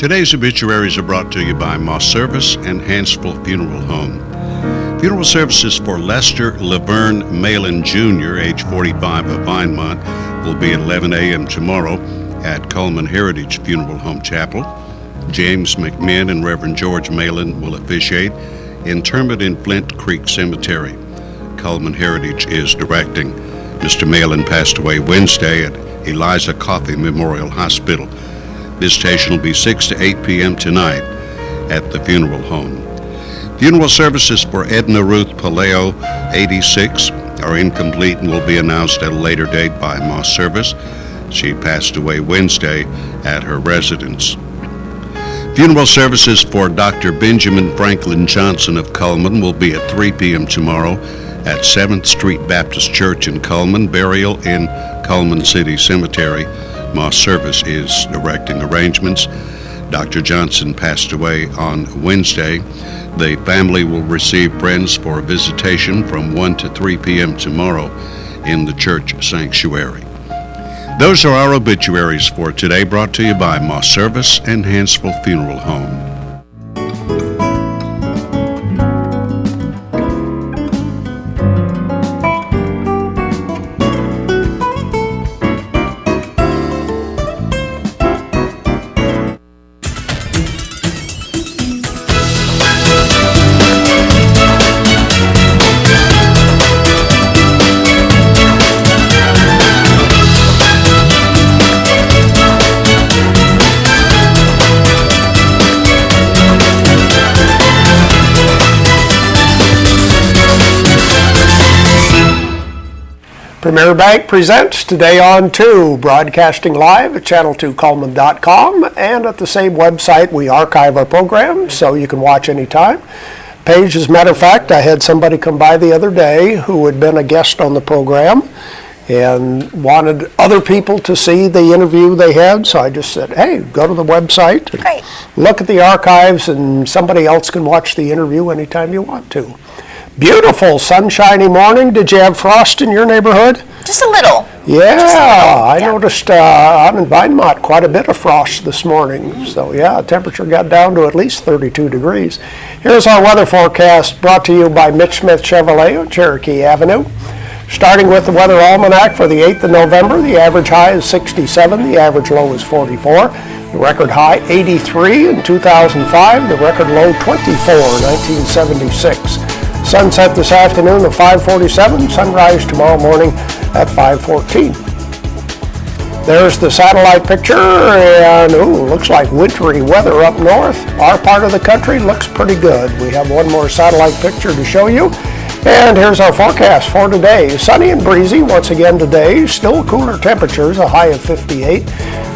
Today's obituaries are brought to you by Moss Service and Hansville Funeral Home. Funeral services for Lester Laverne Malin Jr., age 45 of Vinemont, will be at 11 a.m. tomorrow at Coleman Heritage Funeral Home Chapel. James McMinn and Reverend George Malin will officiate. Interment in Flint Creek Cemetery. Coleman Heritage is directing. Mr. Malin passed away Wednesday at Eliza Coffey Memorial Hospital. Visitation will be 6 to 8 p.m. tonight at the funeral home. Funeral services for Edna Ruth Paleo, 86, are incomplete and will be announced at a later date by Moss Service. She passed away Wednesday at her residence. Funeral services for Dr. Benjamin Franklin Johnson of Cullman will be at 3 p.m. tomorrow at 7th Street Baptist Church in Cullman. Burial in Cullman City Cemetery. Moss Service is directing arrangements. Dr. Johnson passed away on Wednesday. The family will receive friends for a visitation from 1 to 3 p.m. tomorrow in the church sanctuary. Those are our obituaries for today, brought to you by Moss Service and Hansville Funeral Home. Premier Bank presents Today on 2, broadcasting live at channel2culman.com, and at the same website we archive our program so you can watch anytime. Paige, as a matter of fact, I had somebody come by the other day who had been a guest on the program and wanted other people to see the interview they had, so I just said, hey, go to the website, and look at the archives, and somebody else can watch the interview anytime you want to. Beautiful, sunshiny morning. Did you have frost in your neighborhood? Just a little. Yeah, I noticed out in Vinemont quite a bit of frost this morning. So yeah, temperature got down to at least 32 degrees. Here's our weather forecast brought to you by Mitch Smith Chevrolet on Cherokee Avenue. Starting with the weather almanac for the 8th of November, the average high is 67, the average low is 44. The record high 83 in 2005, the record low 24 in 1976. Sunset this afternoon at 5:47, sunrise tomorrow morning at 5:14. There's the satellite picture, and looks like wintry weather up north. Our part of the country looks pretty good. We have one more satellite picture to show you. And here's our forecast for today. Sunny and breezy once again today. Still cooler temperatures, a high of 58.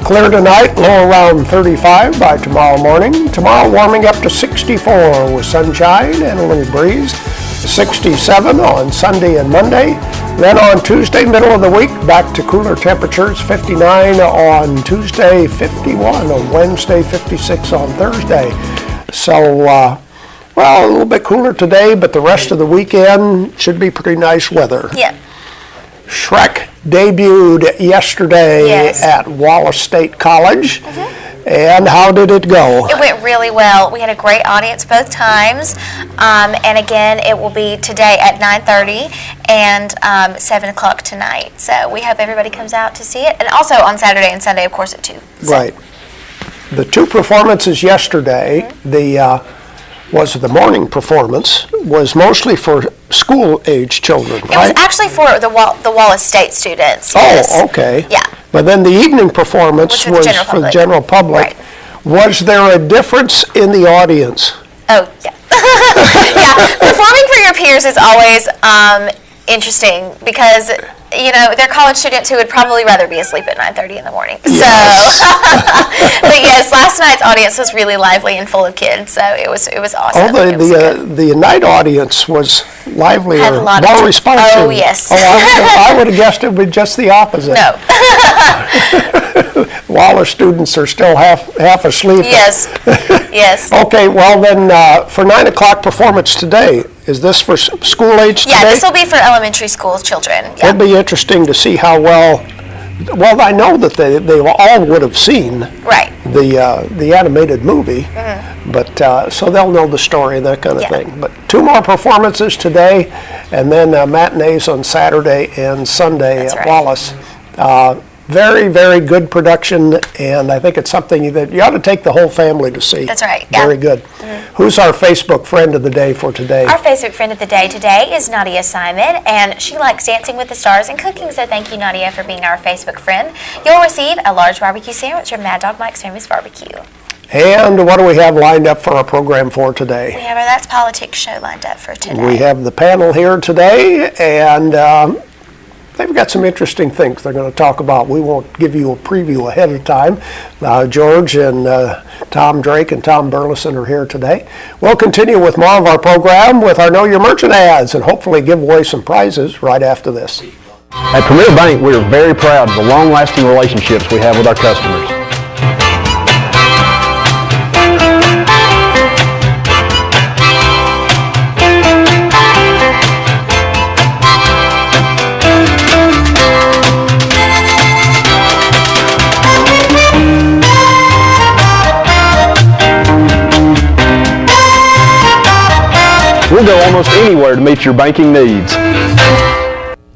Clear tonight, low around 35 by tomorrow morning. Tomorrow warming up to 64 with sunshine and a little breeze. 67 on Sunday and Monday. Then on Tuesday, middle of the week, back to cooler temperatures, 59 on Tuesday, 51 on Wednesday, 56 on Thursday. So, well, a little bit cooler today, but the rest of the weekend should be pretty nice weather. Yeah. Shrek debuted yesterday at Wallace State College. And how did it go? It went really well. We had a great audience both times. And again, it will be today at 9:30 and 7 o'clock tonight. So we hope everybody comes out to see it. And also on Saturday and Sunday, of course, at 2. So. Right. The two performances yesterday, the morning performance was mostly for school-age children, right? It was actually for the Wallace State students. Oh, okay. Yeah. But then the evening performance was for the general public. Right. Was there a difference in the audience? Oh, yeah. Yeah, performing for your peers is always interesting because, you know, they're college students who would probably rather be asleep at 9:30 in the morning. Yes. So, but yes, last night's audience was really lively and full of kids, so it was awesome. Oh, the night audience was livelier, more responsive. Oh, yes. Oh, I would have guessed it would be just the opposite. No. Wallace students are still half asleep. Yes. Yes. Okay, well then, for 9 o'clock performance today, is this for school age today? Yeah, this will be for elementary school children. Yeah. It'll be interesting to see how well I know that they all would have seen the animated movie, but so they'll know the story and that kind of thing. But 2 more performances today, and then matinees on Saturday and Sunday at Wallace. Very, very good production, and I think it's something that you ought to take the whole family to see. That's right. Very good. Who's our Facebook friend of the day for today? Our Facebook friend of the day today is Nadia Simon, and she likes Dancing with the Stars and cooking, so thank you, Nadia, for being our Facebook friend. You'll receive a large barbecue sandwich from Mad Dog Mike's Famous Barbecue. And what do we have lined up for our program for today? We have our That's Politics show lined up for today. We have the panel here today, and they've got some interesting things they're going to talk about. We won't give you a preview ahead of time. George and Tom Drake and Tom Burleson are here today. We'll continue with more of our program with our Know Your Merchant ads and hopefully give away some prizes right after this. At Premier Bank, we are very proud of the long-lasting relationships we have with our customers. We'll go almost anywhere to meet your banking needs.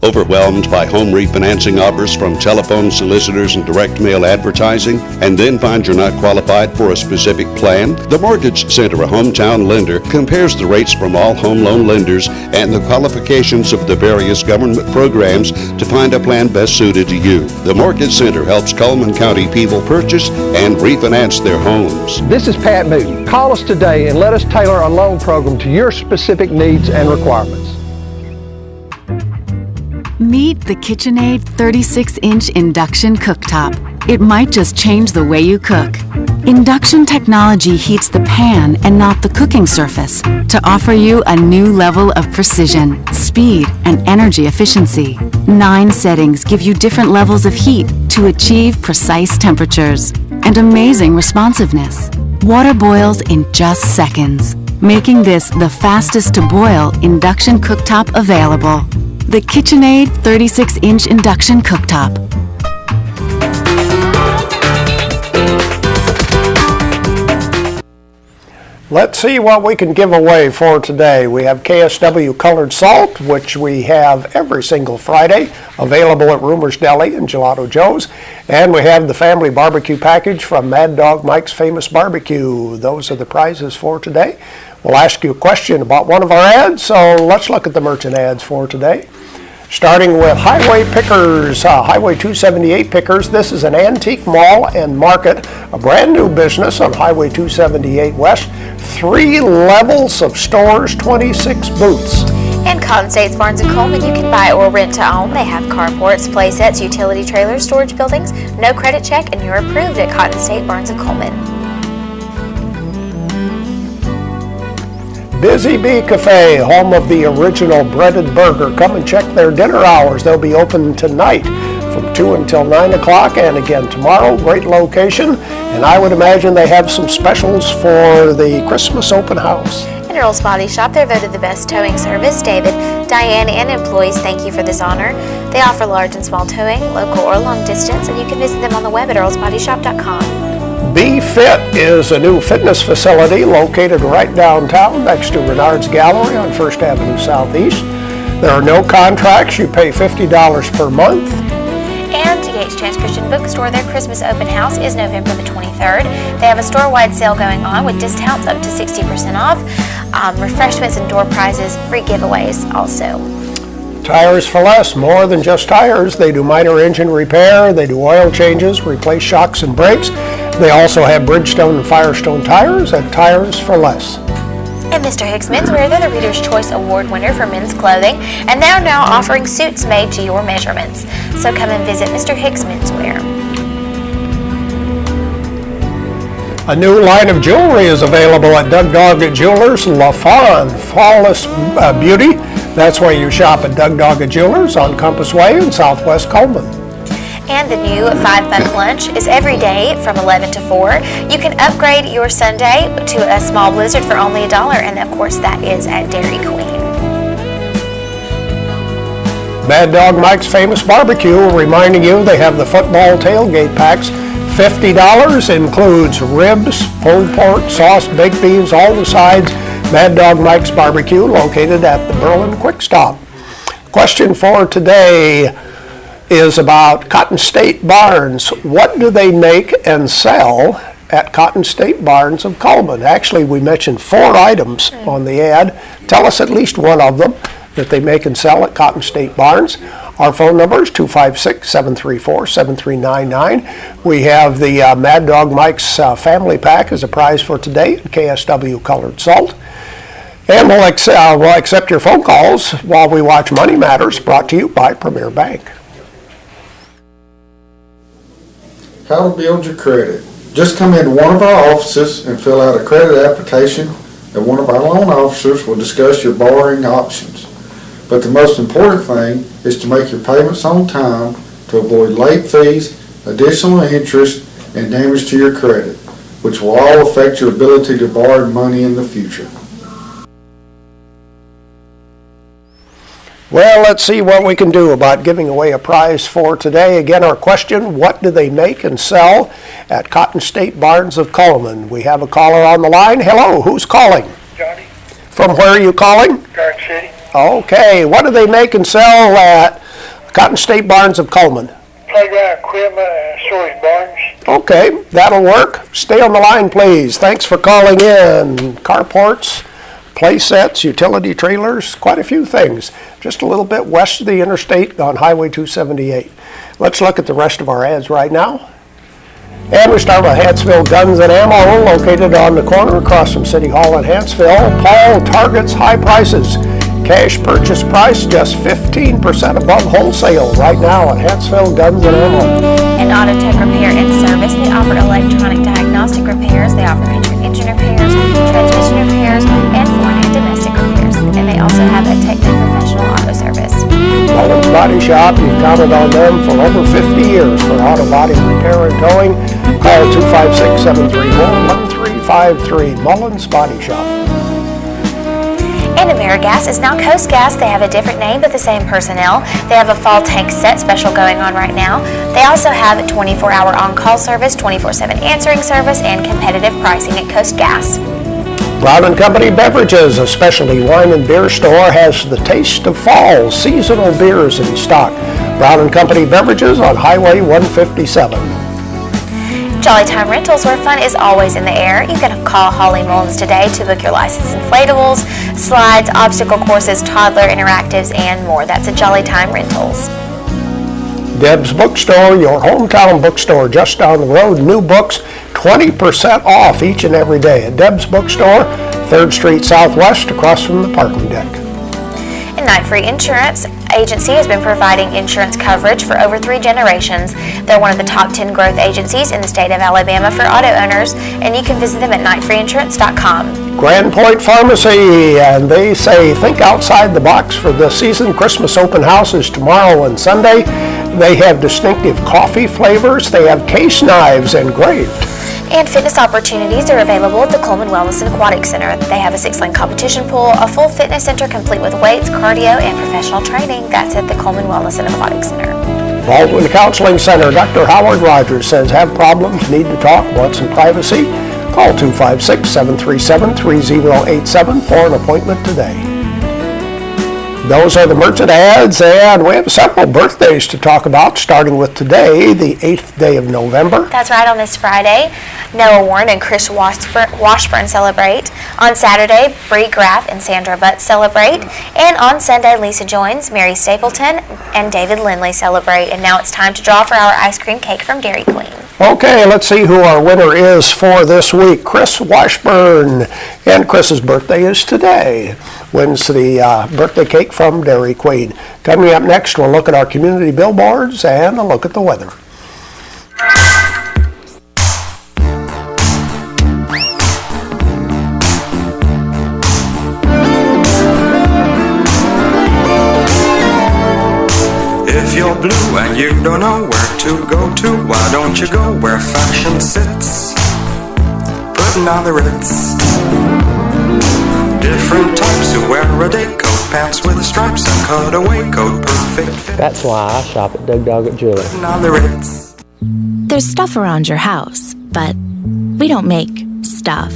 Overwhelmed by home refinancing offers from telephone solicitors and direct mail advertising, and then find you're not qualified for a specific plan? The Mortgage Center, a hometown lender, compares the rates from all home loan lenders and the qualifications of the various government programs to find a plan best suited to you. The Mortgage Center helps Cullman County people purchase and refinance their homes. This is Pat Newton. Call us today and let us tailor a loan program to your specific needs and requirements. Meet the KitchenAid 36-inch induction cooktop. It might just change the way you cook. Induction technology heats the pan and not the cooking surface to offer you a new level of precision, speed, and energy efficiency. 9 settings give you different levels of heat to achieve precise temperatures and amazing responsiveness. Water boils in just seconds, making this the fastest to boil induction cooktop available. The KitchenAid 36-inch induction cooktop. Let's see what we can give away for today. We have KSW colored salt, which we have every single Friday, available at Rumor's Deli and Gelato Joe's. And we have the family barbecue package from Mad Dog Mike's Famous Barbecue. Those are the prizes for today. We'll ask you a question about one of our ads, so let's look at the merchant ads for today. Starting with Highway Pickers, Highway 278 Pickers. This is an antique mall and market, a brand new business on Highway 278 West. 3 levels of stores, 26 booths. And Cotton States Barnes & Coleman, you can buy or rent to own. They have carports, playsets, utility trailers, storage buildings, no credit check, and you're approved at Cotton State Barnes & Coleman. Busy Bee Cafe, home of the original breaded burger. Come and check their dinner hours. They'll be open tonight from 2 until 9 o'clock, and again tomorrow. Great location, and I would imagine they have some specials for the Christmas open house. And Earl's Body Shop, they're voted the best towing service. David, Diane, and employees thank you for this honor. They offer large and small towing, local or long distance, and you can visit them on the web at earlsbodyshop.com. Be Fit is a new fitness facility located right downtown next to Renard's Gallery on 1st Avenue Southeast. There are no contracts. You pay $50 per month. And Yates Chance Christian Bookstore, their Christmas open house is November the 23rd. They have a store-wide sale going on with discounts up to 60% off, refreshments and door prizes, free giveaways also. Tires for Less, more than just tires. They do minor engine repair, they do oil changes, replace shocks and brakes. They also have Bridgestone and Firestone tires at Tires for Less. And Mr. Hicks Menswear, they're the Reader's Choice Award winner for men's clothing, and they're now offering suits made to your measurements. So come and visit Mr. Hicks Menswear. A new line of jewelry is available at Doug Dog Jewelers, La Fawn, Flawless Beauty. That's where you shop at Doug Dog Jewelers on Compass Way in Southwest Coleman. And the new 5-Buck Lunch is every day from 11 to 4. You can upgrade your sundae to a small blizzard for only $1, and of course that is at Dairy Queen. Mad Dog Mike's Famous Barbecue, reminding you they have the football tailgate packs, $50, includes ribs, pulled pork, sauce, baked beans, all the sides. Mad Dog Mike's Barbecue, located at the Berlin Quick Stop. Question for today is about Cotton State Barns. What do they make and sell at Cotton State Barns of Cullman? Actually, we mentioned 4 items on the ad. Tell us at least one of them that they make and sell at Cotton State Barns. Our phone number is 256-734-7399. We have the Mad Dog Mike's Family Pack as a prize for today, KSW Colored Salt. And we'll accept your phone calls while we watch Money Matters, brought to you by Premier Bank. How to build your credit. Just come into one of our offices and fill out a credit application, and one of our loan officers will discuss your borrowing options. But the most important thing is to make your payments on time to avoid late fees, additional interest, and damage to your credit, which will all affect your ability to borrow money in the future. Well, let's see what we can do about giving away a prize for today. Again, our question, what do they make and sell at Cotton State Barns of Cullman? We have a caller on the line. Hello, who's calling? Johnny. From where are you calling? Garden City. Okay, what do they make and sell at Cotton State Barns of Cullman? Playground equipment and storage barns. Okay, that'll work. Stay on the line, please. Thanks for calling in. Carports, play sets, utility trailers, quite a few things. Just a little bit west of the interstate on Highway 278. Let's look at the rest of our ads right now. And we start with Hanceville Guns and Ammo, located on the corner across from City Hall in Hanceville. Paul targets high prices. Cash purchase price just 15% above wholesale right now at Hanceville Guns and Ammo. And Autotech Repair and Service, they offer electronic diagnostic repairs, they offer engine repairs, transmission repairs, and foreign and domestic repairs. And they also have a Technic Professional Auto Service. Mullins Body Shop, you've counted on them for over 50 years for auto body repair and towing. Call 256-731-1353, Mullins Body Shop. And AmeriGas is now Coast Gas. They have a different name but the same personnel. They have a fall tank set special going on right now. They also have a 24-hour on-call service, 24/7 answering service, and competitive pricing at Coast Gas. Brown & Company Beverages, a specialty wine and beer store, has the taste of fall, seasonal beers in stock. Brown & Company Beverages on Highway 157. Jolly Time Rentals, where fun is always in the air. You can call Holly Mullins today to book your licensed inflatables, slides, obstacle courses, toddler interactives, and more. That's at Jolly Time Rentals. Deb's Bookstore, your hometown bookstore just down the road. New books, 20% off each and every day at Deb's Bookstore, 3rd Street Southwest, across from the parking deck. And Night Free Insurance Agency has been providing insurance coverage for over 3 generations. They're one of the top 10 growth agencies in the state of Alabama for auto owners, and you can visit them at nightfreeinsurance.com. Grand Point Pharmacy, and they say think outside the box for the season. Christmas open houses tomorrow and Sunday. They have distinctive coffee flavors. They have case knives engraved. And fitness opportunities are available at the Coleman Wellness and Aquatic Center. They have a 6-lane competition pool, a full fitness center complete with weights, cardio, and professional training. That's at the Coleman Wellness and Aquatic Center. Baldwin Counseling Center, Dr. Howard Rogers says have problems, need to talk, want some privacy? Call 256-737-3087 for an appointment today. Those are the merchant ads, and we have several birthdays to talk about, starting with today, the 8th day of November. That's right, on this Friday, Noah Warren and Chris Washburn celebrate. On Saturday, Bree Graff and Sandra Butt celebrate. And on Sunday, Lisa Joins, Mary Stapleton, and David Lindley celebrate. And now it's time to draw for our ice cream cake from Dairy Queen. Okay, let's see who our winner is for this week. Chris Washburn, and Chris's birthday is today. Wins the birthday cake from Dairy Queen. Coming up next, we'll look at our community billboards and a look at the weather. If you're blue and you don't know where to go to, why don't you go where fashion sits, putting on the Ritz. Different types who wear a day coat, pants with stripes and cutaway coat, perfect fit. That's why I shop at Doug Doggett Jewelry. Putting on the Ritz. There's stuff around your house, but we don't make stuff.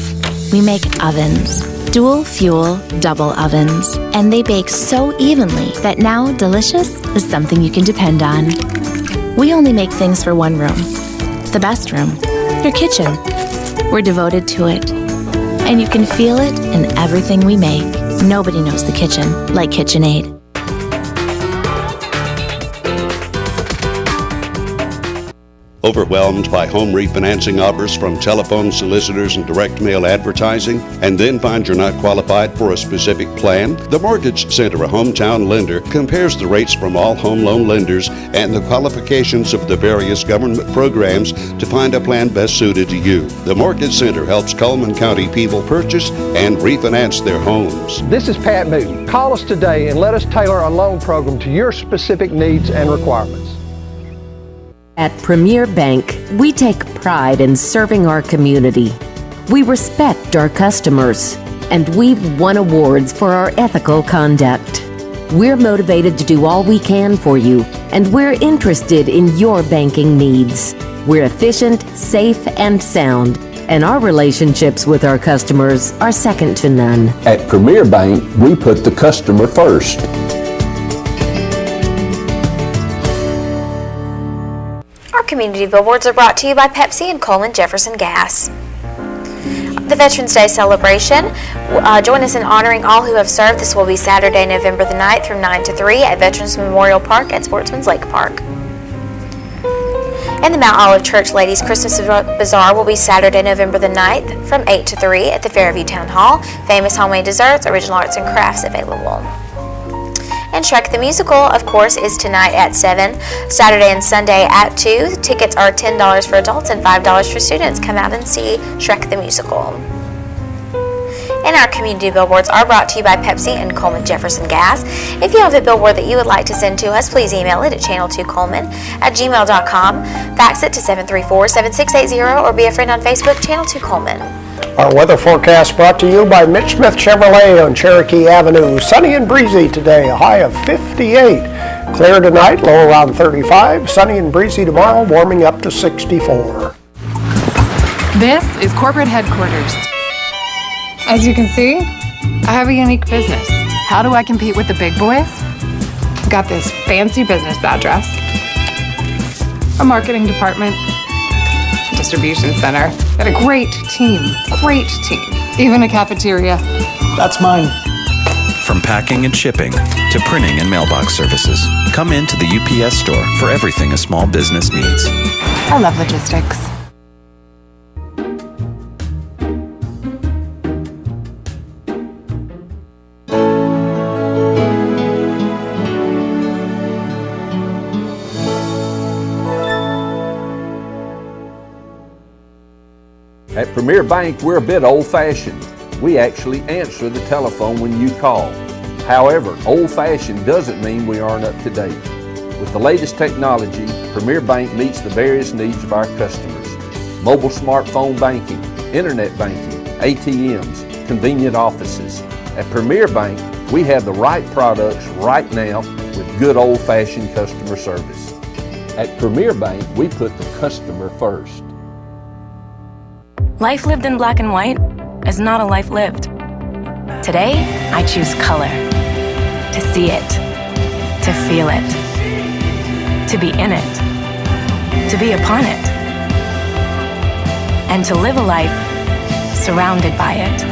We make ovens. Dual fuel, double ovens. And they bake so evenly that now delicious is something you can depend on. We only make things for one room. The best room. Your kitchen. We're devoted to it. And you can feel it in everything we make. Nobody knows the kitchen like KitchenAid. Overwhelmed by home refinancing offers from telephone solicitors and direct mail advertising, and then find you're not qualified for a specific plan? The Mortgage Center, a hometown lender, compares the rates from all home loan lenders and the qualifications of the various government programs to find a plan best suited to you. The Mortgage Center helps Cullman County people purchase and refinance their homes. This is Pat Newton. Call us today and let us tailor a loan program to your specific needs and requirements. At Premier Bank, we take pride in serving our community. We respect our customers, and we've won awards for our ethical conduct. We're motivated to do all we can for you, and we're interested in your banking needs. We're efficient, safe, and sound, and our relationships with our customers are second to none. At Premier Bank, we put the customer first. Community billboards are brought to you by Pepsi and Coleman Jefferson Gas. The Veterans Day celebration. Join us in honoring all who have served. This will be Saturday, November the 9th from 9 to 3 at Veterans Memorial Park at Sportsman's Lake Park. And the Mount Olive Church Ladies Christmas Bazaar will be Saturday, November the 9th from 8 to 3 at the Fairview Town Hall. Famous homemade desserts, original arts and crafts available. And Shrek the Musical, of course, is tonight at 7, Saturday and Sunday at 2. Tickets are $10 for adults and $5 for students. Come out and see Shrek the Musical. And our community billboards are brought to you by Pepsi and Coleman Jefferson Gas. If you have a billboard that you would like to send to us, please email it at channel2coleman@gmail.com, fax it to 734-7680, or be a friend on Facebook, Channel 2 Coleman. Our weather forecast brought to you by Mitch Smith Chevrolet on Cherokee Avenue. Sunny and breezy today, a high of 58. Clear tonight, low around 35. Sunny and breezy tomorrow, warming up to 64. This is corporate headquarters. As you can see, I have a unique business. How do I compete with the big boys? Got this fancy business address, a marketing department, distribution center, and a great team, even a cafeteria. That's mine. From packing and shipping to printing and mailbox services, come into the UPS store for everything a small business needs. I love logistics. At Premier Bank, we're a bit old-fashioned. We actually answer the telephone when you call. However, old-fashioned doesn't mean we aren't up to date. With the latest technology, Premier Bank meets the various needs of our customers. Mobile smartphone banking, internet banking, ATMs, convenient offices. At Premier Bank, we have the right products right now with good old-fashioned customer service. At Premier Bank, we put the customer first. Life lived in black and white is not a life lived. Today, I choose color. To see it. To feel it. To be in it. To be upon it. And to live a life surrounded by it.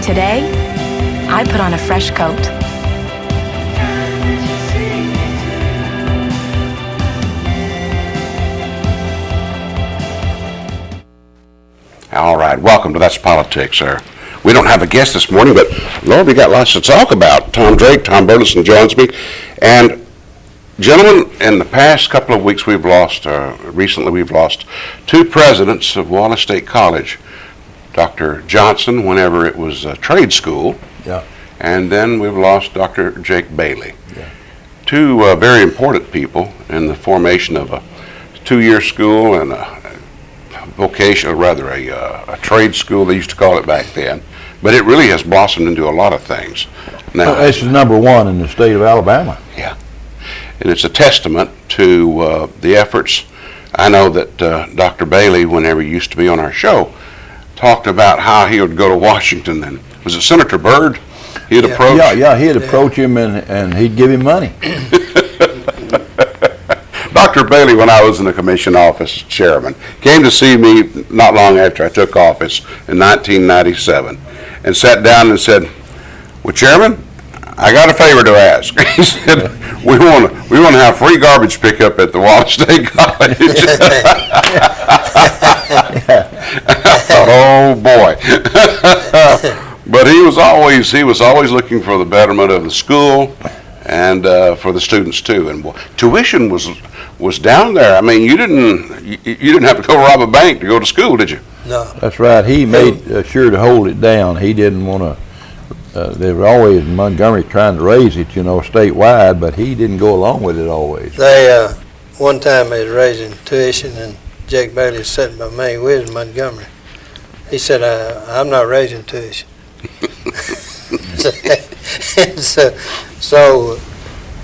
Today, I put on a fresh coat. All right, welcome to That's Politics, sir. We don't have a guest this morning, but Lord, we got lots to talk about. Tom Drake, Tom Burleson joins me. And gentlemen, in the past couple of weeks recently we've lost two presidents of Wallace State College. Dr. Johnson, whenever it was a trade school, and then we've lost Dr. Jake Bailey. Two very important people in the formation of a two-year school and a vocational, rather a trade school, they used to call it back then, but it really has blossomed into a lot of things. Now, this is #1 in the state of Alabama. Yeah, and it's a testament to the efforts I know that Dr. Bailey, whenever he used to be on our show, talked about how he would go to Washington, and was it Senator Byrd he'd approach? Yeah, he'd approach him and he'd give him money. Dr. Bailey, when I was in the commission office chairman, came to see me not long after I took office in 1997 and sat down and said, "Well, Chairman, I got a favor to ask." He said, we want to have free garbage pickup at the Wallace State College." I thought, oh boy. But he was always looking for the betterment of the school and for the students too. And tuition was down there. I mean, you didn't have to go rob a bank to go to school, did you? No. That's right. He made sure to hold it down. He didn't want to. They were always in Montgomery trying to raise it, statewide, but he didn't go along with it always. They one time they was raising tuition, and Jake Bailey was sitting by me. We was in Montgomery. He said, "I'm not raising tuition." So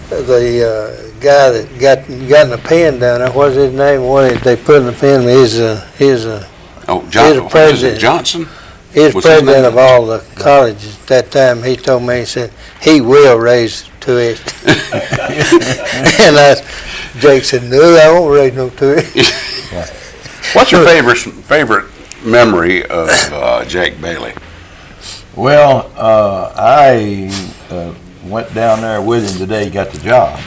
the guy that got in the pen down there, what's his name? They put in the pen. He's a president. Johnson? He was president of all the colleges at that time. He told me, he said, he will raise tuition. And Jake said, "No, I won't raise no tuition." What's your favorite memory of Jake Bailey? Well, I went down there with him the day he got the job.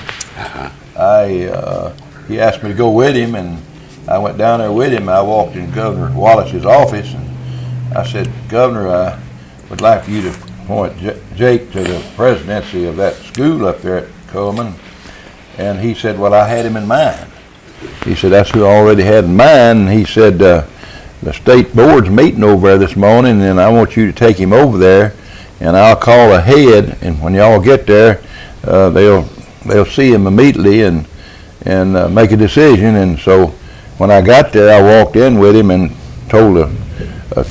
He asked me to go with him, and I went down there with him. I walked in Governor Wallace's office, and I said, "Governor, I would like for you to appoint Jake to the presidency of that school up there at Coleman." And he said, "Well, I had him in mind." He said, "That's who I already had in mind." And he said, "The state board's meeting over there this morning, and I want you to take him over there, and I'll call ahead, and when y'all get there, they'll see him immediately and make a decision." And so when I got there, I walked in with him and told the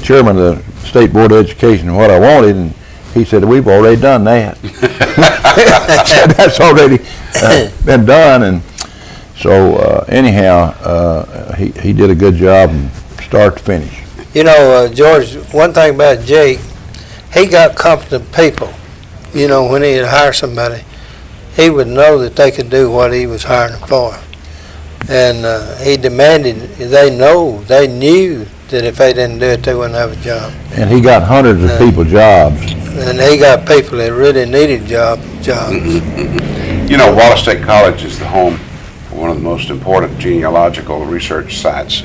chairman of the State Board of Education what I wanted, and he said, "We've already done that." I said, "That's already been done." And so anyhow, he did a good job from start to finish. George, one thing about Jake, he got competent people. When he'd hire somebody, he would know that they could do what he was hiring them for. And he demanded, they knew that if they didn't do it, they wouldn't have a job. And he got hundreds of people jobs. And he got people that really needed jobs. Wallace State College is the home for one of the most important genealogical research sites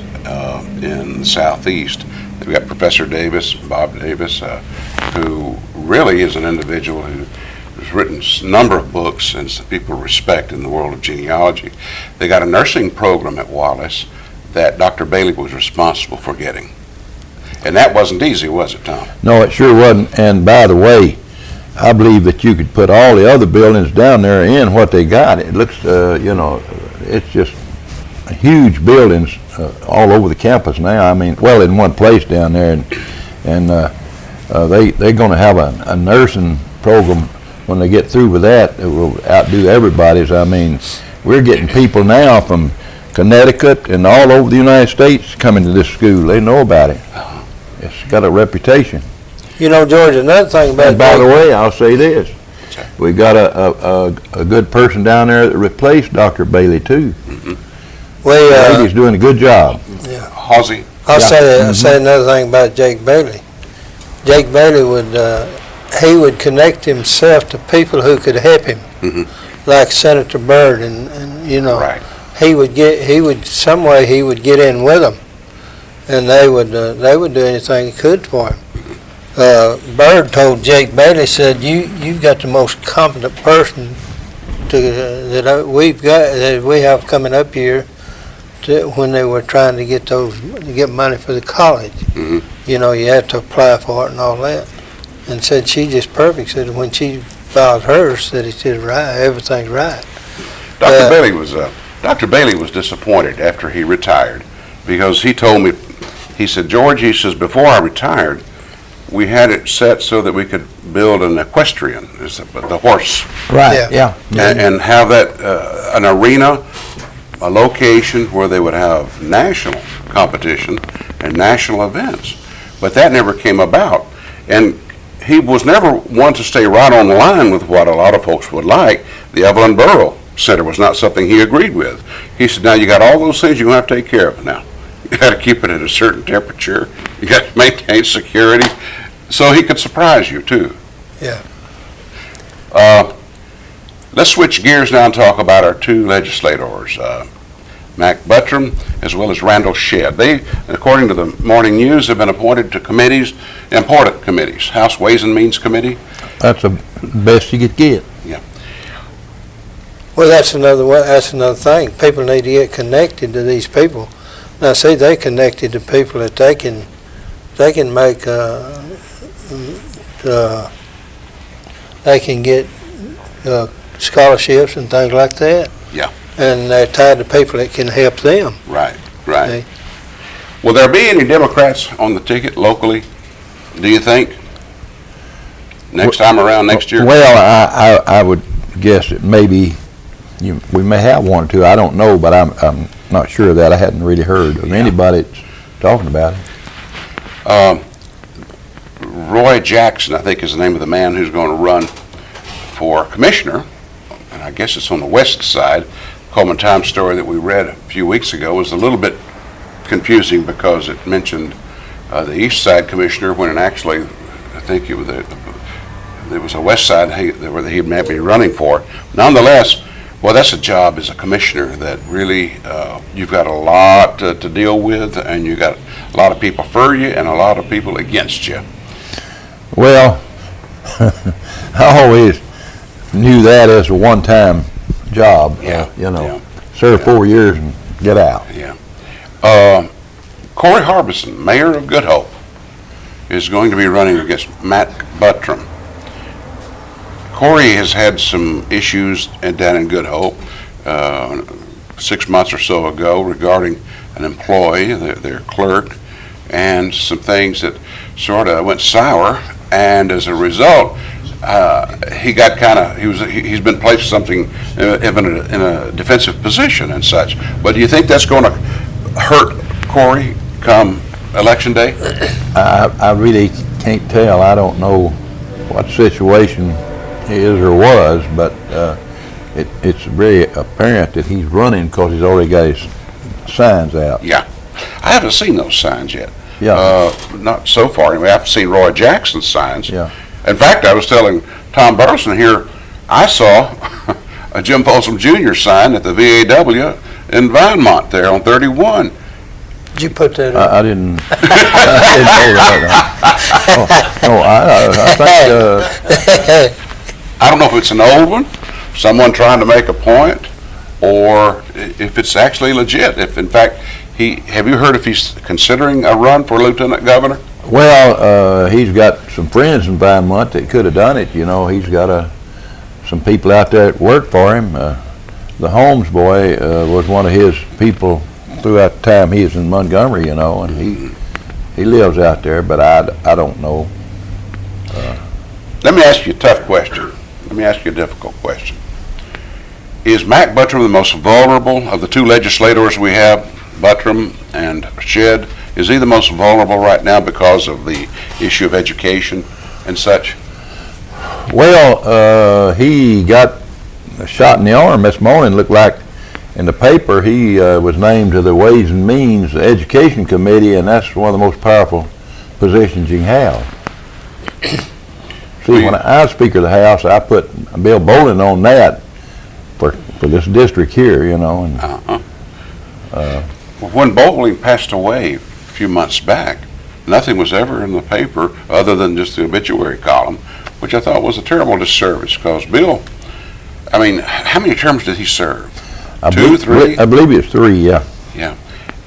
in the Southeast. They've got Professor Davis, Bob Davis, who really is an individual who's written a number of books and people respect in the world of genealogy. They got a nursing program at Wallace that Dr. Bailey was responsible for getting. And that wasn't easy, was it, Tom? No, it sure wasn't. And by the way, I believe that you could put all the other buildings down there in what they got. It looks, it's just huge buildings all over the campus now. I mean, well, in one place down there. And they're going to have a nursing program when they get through with that. It will outdo everybody's. I mean, we're getting people now from Connecticut and all over the United States coming to this school. They know about it. It's got a reputation. George, another thing about and by the way, I'll say this. We got a good person down there that replaced Dr. Bailey, too. The lady's doing a good job. Yeah. Halsey? I'll say another thing about Jake Bailey. Jake Bailey would connect himself to people who could help him, like Senator Byrd, and right. he would get in with them, and they would do anything he could for him. Byrd told Jake Bailey, said, "You've got the most competent person that we have coming up here." When they were trying to get money for the college, you had to apply for it and all that. And said she's just perfect. Said when she filed hers, said it's just right, everything's right. Dr. Bailey was disappointed after he retired because he told me, he said, "George," he says, "before I retired, we had it set so that we could build an equestrian, the horse, right? Yeah. And have that an arena a location where they would have national competition and national events. But that never came about. And he was never one to stay right on line with what a lot of folks would like. The Evelyn Borough Center was not something he agreed with. He said, now you got all those things, you're going to have to take care of it now. You got to keep it at a certain temperature. You got to maintain security. So he could surprise you too. Yeah. Let's switch gears now and talk about our two legislators, Mac Buttram as well as Randall Shedd. They, according to the Morning News, have been appointed to committees, important committees. House Ways and Means Committee. That's the best you could get. Yeah. Well, that's another thing. People need to get connected to these people. Now, see, they connected to people that they can make, they can get scholarships and things like that. Yeah. And they're tied to people that can help them. Right, right. See? Will there be any Democrats on the ticket locally, do you think, next time around next year? Well, I would guess that maybe we may have one or two. I don't know, but I'm not sure of that. I hadn't really heard of anybody that's talking about it. Roy Jackson, I think, is the name of the man who's going to run for commissioner, and I guess it's on the west side. Coleman Times story that we read a few weeks ago was a little bit confusing because it mentioned the east side commissioner when actually I think it was a west side where he may be running for. Nonetheless, well, that's a job as a commissioner that really you've got a lot to deal with, and you got a lot of people for you and a lot of people against you. Well, I always knew that as a one-time job. Serve 4 years and get out. Yeah. Corey Harbison, mayor of Good Hope, is going to be running against Matt Buttram. Corey has had some issues down in Good Hope 6 months or so ago regarding an employee, their clerk, and some things that sort of went sour, and as a result, he got he's been placed something in a defensive position and such. But do you think that's going to hurt Corey come election day? I really can't tell. I don't know what the situation is or was, but it's very apparent that he's running because he's already got his signs out. Yeah. I haven't seen those signs yet. Yeah. Not so far. Anyway, I've seen Roy Jackson's signs. Yeah. In fact, I was telling Tom Burleson here, I saw a Jim Folsom Jr. sign at the VAW in Vinemont there on 31. Did you put that up? I didn't. I didn't know that. I think. I don't know if it's an old one, someone trying to make a point, or if it's actually legit. If in fact have you heard if he's considering a run for lieutenant governor? Well, he's got some friends in Vinemont that could have done it. You know, he's got some people out there that work for him. The Holmes boy was one of his people throughout the time he was in Montgomery, you know, and he lives out there, but I don't know. Let me ask you a tough question. Let me ask you a difficult question. Is Mac Buttram the most vulnerable of the two legislators we have, Buttram and Shedd? Is he the most vulnerable right now because of the issue of education and such? Well, he got a shot in the arm this morning. Looked like in the paper he was named to the Ways and Means Education Committee, and that's one of the most powerful positions you can have. See, when I was Speaker of the House, I put Bill Bolin on that for this district here, you know. And, when Bolin passed away a few months back, nothing was ever in the paper other than just the obituary column, which I thought was a terrible disservice because Bill, I mean, how many terms did he serve? 2, 3? I believe it's 3, yeah. Yeah.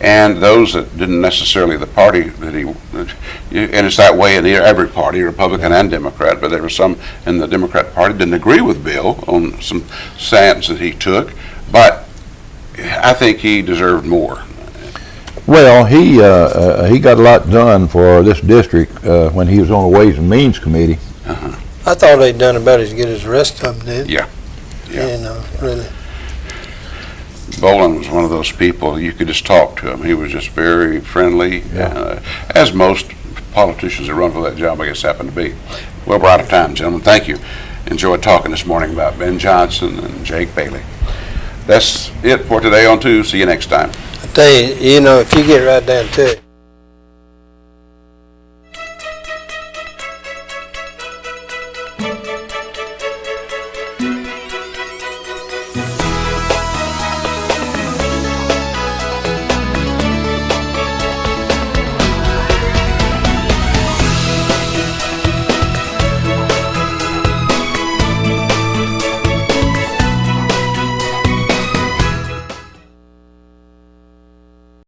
And those that didn't necessarily the party that and it's that way in every party, Republican and Democrat, but there were some in the Democrat Party didn't agree with Bill on some stance that he took, but I think he deserved more. Well, he got a lot done for this district when he was on the Ways and Means Committee. I thought they'd done about as good as the rest of them did. Yeah. You know, really. Bolin was one of those people, you could just talk to him. He was just very friendly, as most politicians that run for that job, I guess, happen to be. Well, we're out of time, gentlemen. Thank you. Enjoyed talking this morning about Ben Johnson and Jake Bailey. That's it for today on 2. See you next time. I tell you, if you get right down to it,